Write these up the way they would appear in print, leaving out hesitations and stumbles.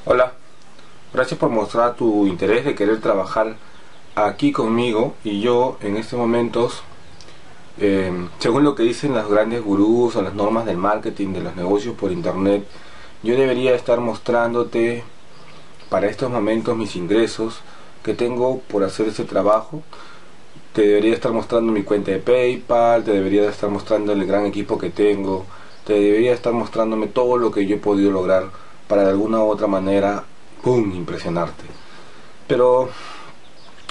Hola, gracias por mostrar tu interés de querer trabajar aquí conmigo. Y yo en estos momentos, según lo que dicen los grandes gurús o las normas del marketing de los negocios por internet, yo debería estar mostrándote para estos momentos mis ingresos que tengo por hacer ese trabajo. Te debería estar mostrando mi cuenta de PayPal, te debería estar mostrando el gran equipo que tengo, te debería estar mostrándome todo lo que yo he podido lograr para de alguna u otra manera, ¡pum!, impresionarte. Pero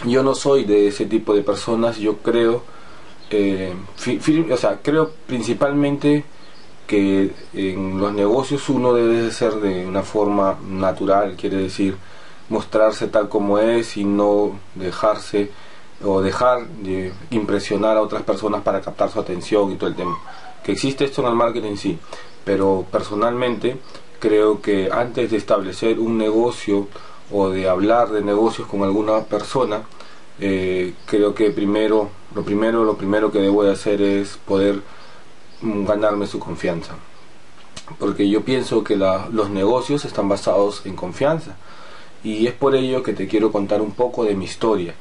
yo no soy de ese tipo de personas. Yo creo, creo principalmente que en los negocios uno debe de ser de una forma natural, quiere decir mostrarse tal como es y no dejarse o dejar de impresionar a otras personas para captar su atención y todo el tema. Que existe esto en el marketing, sí, pero personalmente creo que antes de establecer un negocio o de hablar de negocios con alguna persona, creo que lo primero que debo de hacer es poder ganarme su confianza, porque yo pienso que los negocios están basados en confianza, y es por ello que te quiero contar un poco de mi historia,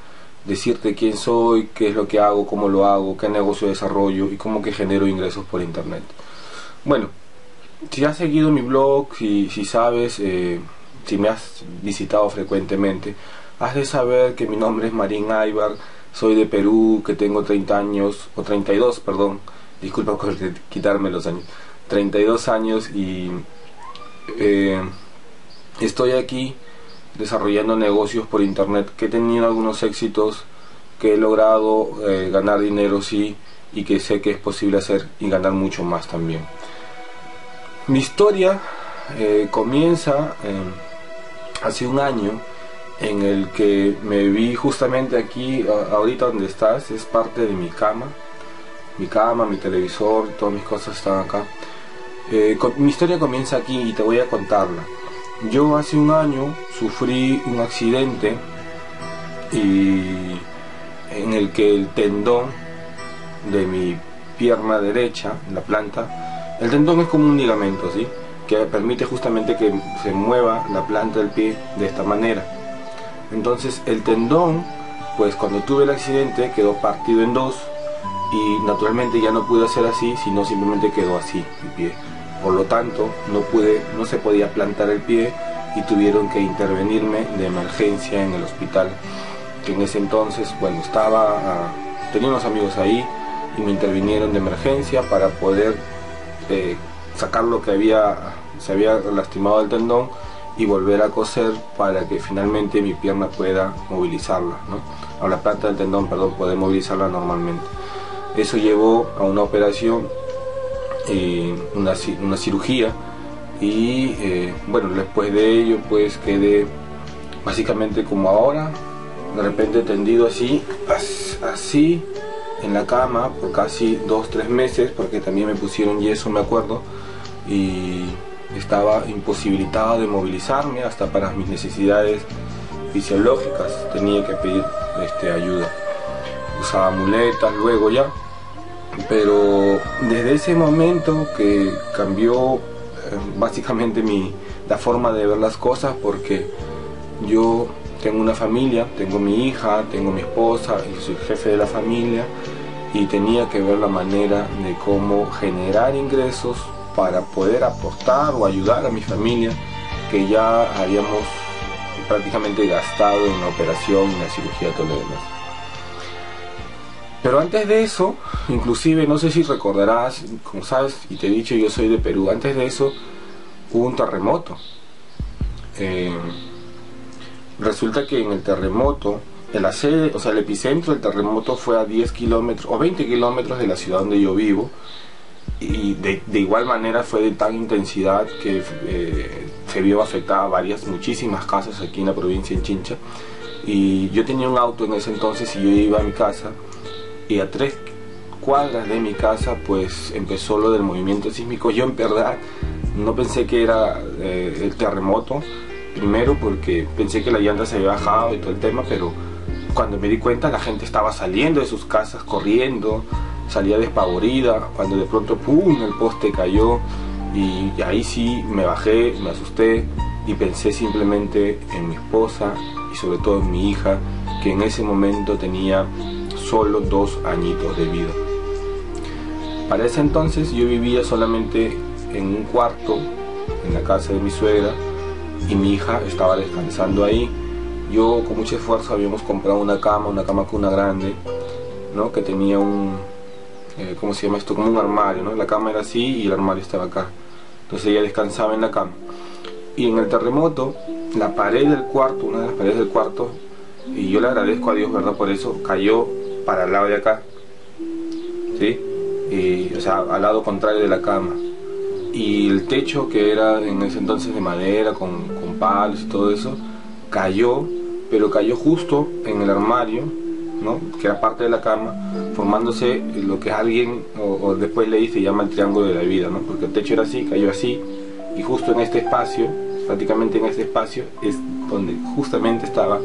decirte quién soy, qué es lo que hago, cómo lo hago, qué negocio desarrollo y cómo que genero ingresos por internet. Bueno, si has seguido mi blog, si sabes, si me has visitado frecuentemente, has de saber que mi nombre es Marín Aybar, soy de Perú, que tengo 30 años, o 32, perdón, disculpa por quitarme los años, 32 años, y estoy aquí desarrollando negocios por internet, que he tenido algunos éxitos, que he logrado ganar dinero, sí, y que sé que es posible hacer y ganar mucho más también. Mi historia comienza hace un año, en el que me vi justamente aquí, ahorita donde estás, es parte de mi cama, mi televisor, todas mis cosas están acá. Mi historia comienza aquí y te voy a contarla. Yo hace un año sufrí un accidente y en el que el tendón de mi pierna derecha, en la planta, el tendón es como un ligamento, ¿sí?, que permite justamente que se mueva la planta del pie de esta manera. Entonces el tendón, pues cuando tuve el accidente quedó partido en dos, y naturalmente ya no pude hacer así, sino simplemente quedó así el pie. Por lo tanto no se podía plantar el pie y tuvieron que intervenirme de emergencia en el hospital, que en ese entonces, bueno, tenía unos amigos ahí y me intervinieron de emergencia para poder sacar lo que se había lastimado el tendón y volver a coser para que finalmente mi pierna pueda movilizarla, ¿no? O la planta del tendón, perdón, poder movilizarla normalmente. Eso llevó a una operación, una cirugía, y bueno, después de ello pues quedé básicamente como ahora, de repente tendido así en la cama por casi 2-3 meses, porque también me pusieron yeso, me acuerdo, y estaba imposibilitado de movilizarme hasta para mis necesidades fisiológicas. Tenía que pedir ayuda, usaba muletas luego ya, pero desde ese momento que cambió básicamente la forma de ver las cosas, porque yo tengo una familia, tengo mi hija, tengo mi esposa y soy jefe de la familia, y tenía que ver la manera de cómo generar ingresos para poder aportar o ayudar a mi familia, que ya habíamos prácticamente gastado en la operación, en la cirugía, todo lo demás. Pero antes de eso, inclusive, no sé si recordarás, como sabes y te he dicho, yo soy de Perú. Antes de eso hubo un terremoto. Resulta que en el terremoto, el epicentro del terremoto fue a 10 kilómetros o 20 kilómetros de la ciudad donde yo vivo, y de igual manera fue de tan intensidad que se vio afectada muchísimas casas aquí en la provincia, en Chincha. Y yo tenía un auto en ese entonces y yo iba a mi casa, y a 3 cuadras de mi casa pues empezó lo del movimiento sísmico. Yo en verdad no pensé que era el terremoto, primero porque pensé que la llanta se había bajado y todo el tema, pero cuando me di cuenta la gente estaba saliendo de sus casas corriendo, salía despavorida, cuando de pronto ¡pum!, el poste cayó, y ahí sí me bajé, me asusté, y pensé simplemente en mi esposa y sobre todo en mi hija, que en ese momento tenía solo 2 añitos de vida. Para ese entonces yo vivía solamente en un cuarto en la casa de mi suegra y mi hija estaba descansando ahí. Yo con mucho esfuerzo habíamos comprado una cama cuna grande, ¿no? Que tenía un, ¿cómo se llama esto? Como un armario, ¿no? La cama era así y el armario estaba acá. Entonces ella descansaba en la cama. Y en el terremoto, la pared del cuarto, una de las paredes del cuarto, y yo le agradezco a Dios, ¿verdad? Por eso cayó para el lado de acá, ¿sí? O sea, al lado contrario de la cama. Y el techo, que era en ese entonces de madera, con palos y todo eso, cayó, pero cayó justo en el armario, ¿no? Que era parte de la cama, formándose lo que alguien, o después le dice, llama el triángulo de la vida, ¿no? Porque el techo era así, cayó así, y justo en este espacio, prácticamente en este espacio, es donde justamente estaba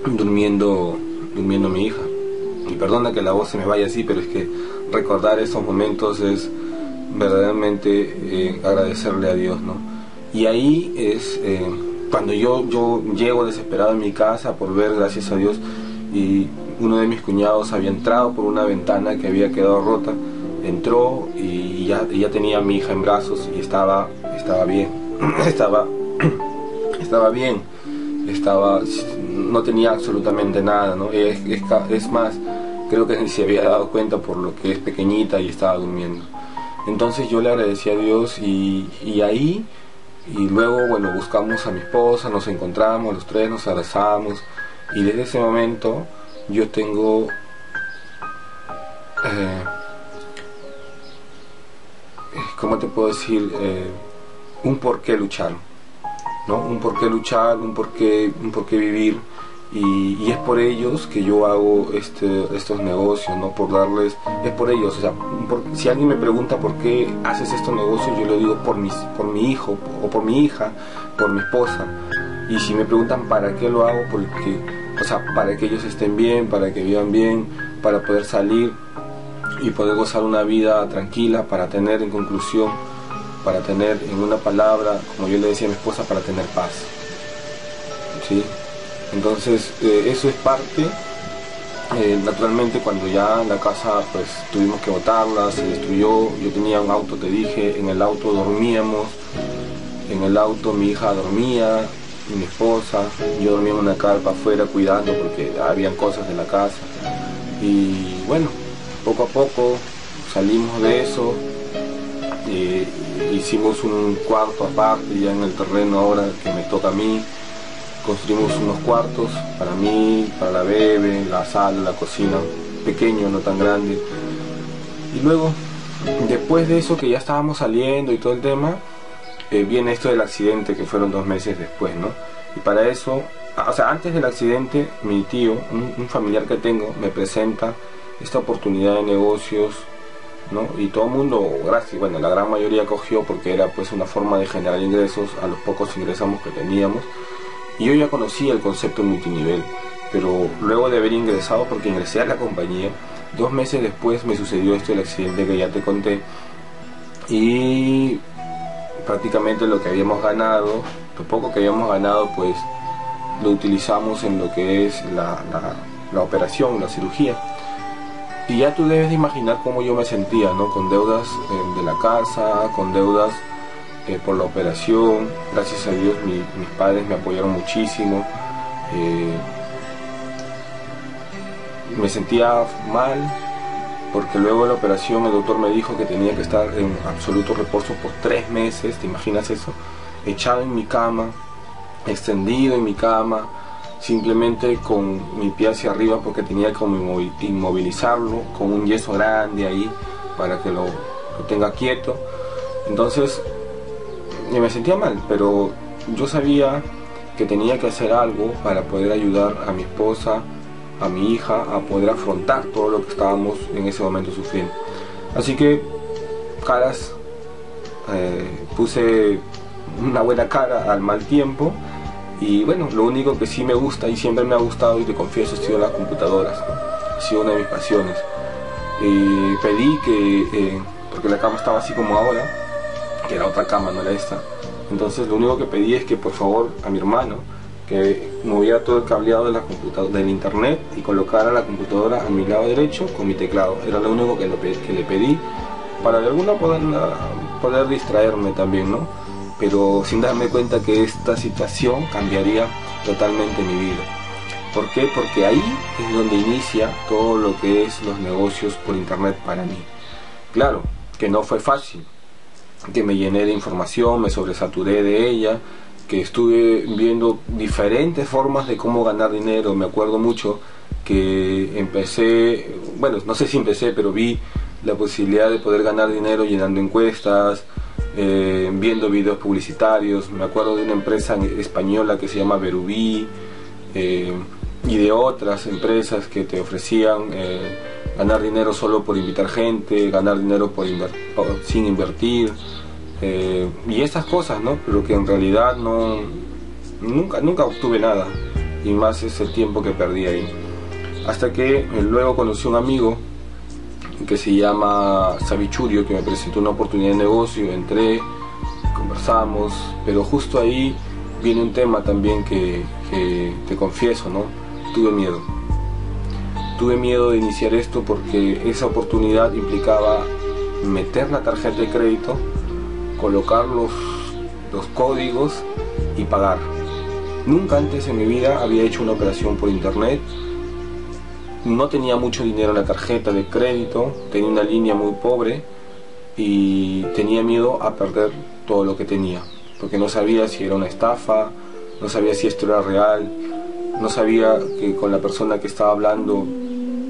durmiendo mi hija. Y perdona que la voz se me vaya así, pero es que recordar esos momentos es verdaderamente agradecerle a Dios, ¿no? Y ahí es cuando yo llego desesperado a mi casa por ver, gracias a Dios, y uno de mis cuñados había entrado por una ventana que había quedado rota, entró y ya tenía a mi hija en brazos y estaba bien, estaba bien, no tenía absolutamente nada, ¿no? Es más, creo que ni se había dado cuenta por lo que es pequeñita y estaba durmiendo. Entonces yo le agradecí a Dios y ahí, y luego, bueno, buscamos a mi esposa, nos encontramos, los tres nos abrazamos, y desde ese momento yo tengo ¿cómo te puedo decir? Un por qué luchar, ¿no? Un por qué luchar, un por qué vivir, y es por ellos que yo hago estos negocios, ¿no? Por darles, es por ellos, o sea, si alguien me pregunta por qué haces estos negocios, yo le digo por mi hijo, o por mi hija, por mi esposa. Y si me preguntan para qué lo hago, porque, o sea, para que ellos estén bien, para que vivan bien, para poder salir y poder gozar una vida tranquila, para tener, en conclusión, para tener, en una palabra, como yo le decía a mi esposa, para tener paz, ¿sí? Entonces eso es parte. Naturalmente, cuando ya la casa pues tuvimos que botarla, se destruyó. Yo tenía un auto, te dije, en el auto dormíamos, en el auto mi hija dormía y mi esposa, yo dormía en una carpa afuera cuidando porque habían cosas de la casa. Y bueno, poco a poco salimos de eso. Hicimos un cuarto aparte ya en el terreno ahora que me toca a mí. Construimos unos cuartos para mí, para la bebé, la sala, la cocina, pequeño, no tan grande. Y luego, después de eso, que ya estábamos saliendo y todo el tema, viene esto del accidente, que fueron 2 meses después, ¿no? Y para eso, o sea, antes del accidente, mi tío, un familiar que tengo, me presenta esta oportunidad de negocios, ¿no? Y todo el mundo, gracias, bueno, la gran mayoría cogió porque era pues una forma de generar ingresos a los pocos ingresamos que teníamos. Y yo ya conocía el concepto multinivel, pero luego de haber ingresado, porque ingresé a la compañía, 2 meses después me sucedió esto, el accidente que ya te conté, y prácticamente lo que habíamos ganado, lo poco que habíamos ganado, pues lo utilizamos en lo que es la operación, la cirugía. Y ya tú debes de imaginar cómo yo me sentía, ¿no? Con deudas de la casa, con deudas por la operación. Gracias a Dios mis padres me apoyaron muchísimo. Me sentía mal porque luego de la operación el doctor me dijo que tenía que estar en absoluto reposo por 3 meses. ¿Te imaginas eso? Echado en mi cama, extendido en mi cama, simplemente con mi pie hacia arriba porque tenía que inmovilizarlo con un yeso grande ahí para que lo tenga quieto. Entonces me sentía mal, pero yo sabía que tenía que hacer algo para poder ayudar a mi esposa, a mi hija, a poder afrontar todo lo que estábamos en ese momento sufriendo. Así que puse una buena cara al mal tiempo. Y bueno, lo único que sí me gusta y siempre me ha gustado, y te confieso, ha sido las computadoras, ¿no? Ha sido una de mis pasiones. Pedí que, porque la cama estaba así como ahora, que era otra cama, no era esta. Entonces lo único que pedí es que por favor a mi hermano que moviera todo el cableado de la computadora, del internet, y colocara la computadora a mi lado derecho con mi teclado. Era lo único que le pedí para de alguna poder distraerme también, ¿no? Pero sin darme cuenta que esta situación cambiaría totalmente mi vida. ¿Por qué? Porque ahí es donde inicia todo lo que es los negocios por internet para mí. Claro que no fue fácil, que me llené de información, me sobresaturé de ella, que estuve viendo diferentes formas de cómo ganar dinero. Me acuerdo mucho que empecé, bueno, no sé si empecé, pero vi la posibilidad de poder ganar dinero llenando encuestas, viendo videos publicitarios. Me acuerdo de una empresa española que se llama Berubí, y de otras empresas que te ofrecían ganar dinero solo por invitar gente, ganar dinero sin invertir, y esas cosas, ¿no? Pero que en realidad nunca obtuve nada, y más es el tiempo que perdí ahí. Hasta que luego conocí a un amigo que se llama Sabichurio, que me presentó una oportunidad de negocio. Entré, conversamos, pero justo ahí viene un tema también que te confieso, ¿no? Tuve miedo de iniciar esto, porque esa oportunidad implicaba meter la tarjeta de crédito, colocar los códigos y pagar. Nunca antes en mi vida había hecho una operación por internet. No tenía mucho dinero en la tarjeta de crédito, tenía una línea muy pobre y tenía miedo a perder todo lo que tenía, porque no sabía si era una estafa, no sabía si esto era real, no sabía que con la persona que estaba hablando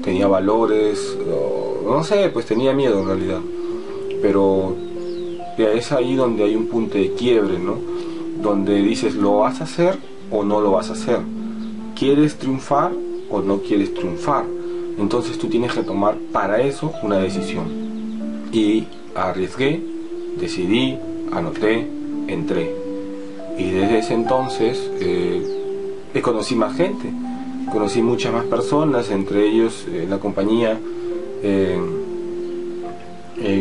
tenía valores, no sé, pues tenía miedo en realidad. Pero es ahí donde hay un punto de quiebre, ¿no? Donde dices, ¿lo vas a hacer o no lo vas a hacer? ¿Quieres triunfar o no quieres triunfar? Entonces tú tienes que tomar para eso una decisión. Y arriesgué, decidí, anoté, entré. Y desde ese entonces conocí más gente, conocí muchas más personas, entre ellos la compañía,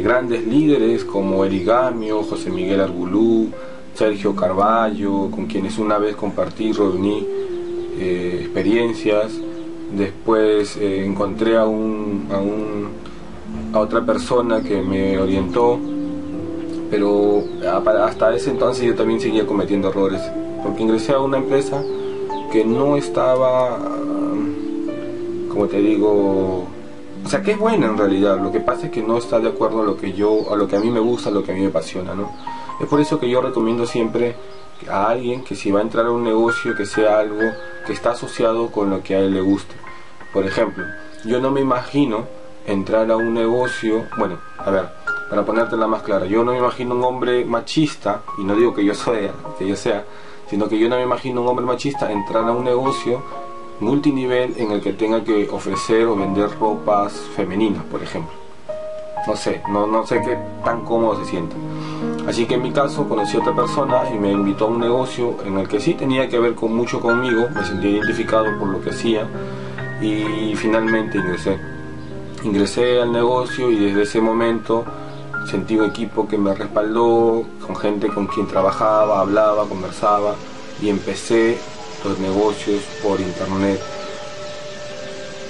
grandes líderes como Erigamio, José Miguel Argulú, Sergio Carballo, con quienes una vez compartí, reuní experiencias. Después encontré a otra persona que me orientó, pero hasta ese entonces yo también seguía cometiendo errores, porque ingresé a una empresa que no estaba, como te digo, o sea, que es buena en realidad. Lo que pasa es que no está de acuerdo a lo que a mí me gusta, a lo que a mí me apasiona, ¿no? Es por eso que yo recomiendo siempre a alguien que si va a entrar a un negocio, que sea algo que está asociado con lo que a él le guste. Por ejemplo, yo no me imagino entrar a un negocio, bueno, a ver, para ponértela más clara, yo no me imagino un hombre machista, y no digo que yo sea, sino que yo no me imagino un hombre machista entrar a un negocio multinivel en el que tenga que ofrecer o vender ropas femeninas, por ejemplo. No sé qué tan cómodo se sienta. Así que en mi caso conocí a otra persona y me invitó a un negocio en el que sí tenía que ver mucho conmigo, me sentía identificado por lo que hacía, y finalmente ingresé al negocio, y desde ese momento sentí un equipo que me respaldó, con gente con quien trabajaba, hablaba, conversaba, y empecé los negocios por internet.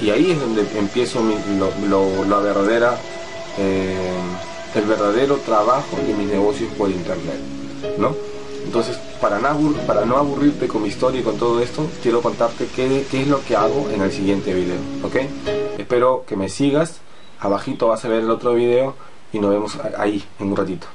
Y ahí es donde empiezo el verdadero trabajo de mis negocios por internet, ¿no? Entonces, para no aburrirte con mi historia y con todo esto, quiero contarte qué es lo que hago en el siguiente video, ¿ok? Espero que me sigas. Abajito vas a ver el otro video y nos vemos ahí en un ratito.